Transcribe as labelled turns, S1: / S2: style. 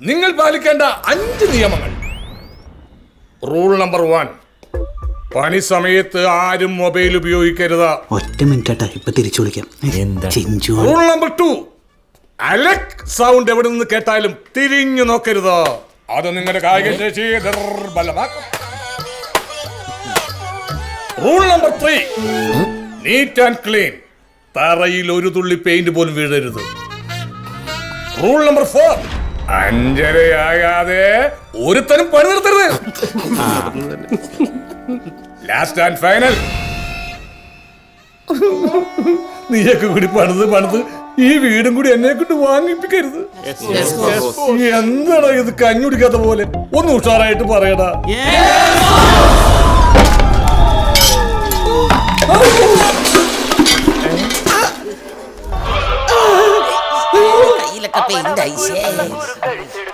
S1: നിങ്ങൾ പാലിക്കേണ്ട 5 നിയമങ്ങൾ. റൂൾ നമ്പർ 1, പണി സമയത്ത് ആരും മൊബൈൽ ഉപയോഗിക്കരുത്.
S2: ഒറ്റ മിനിറ്റ് ഇപ്പൊ തിരിച്ചു വിളിക്കാം.
S1: റൂൾ നമ്പർ 2, അലക് സൗണ്ട് എവിടെ നിന്ന് കേട്ടാലും തിരിഞ്ഞു നോക്കരുത്. അത് നിങ്ങളുടെ കായിക ശേഷി ദുർബലമാക്കും. Rule number 3, neat and clean. തറയിൽ ഒരു തുള്ളി പെയിന്റ് പോലും വീഴരുത്. റൂൾ നമ്പർ 4, 5:30 ഒരുത്തനും പണി നിർത്തരുത്. ലാസ്റ്റ് ആൻഡ് ഫൈനൽ, നീയൊക്കെ കൂടി പണിത് ഈ വീടും കൂടി എന്നെ കൊണ്ട് വാങ്ങിപ്പിക്കരുത്. എന്താടാ ഇത് കഞ്ഞുടിക്കാത്ത പോലെ? ഒന്ന് ഉഷാറായിട്ട് പറയടാ.
S3: കയ്യിലൊക്കെ പെയിന്റ്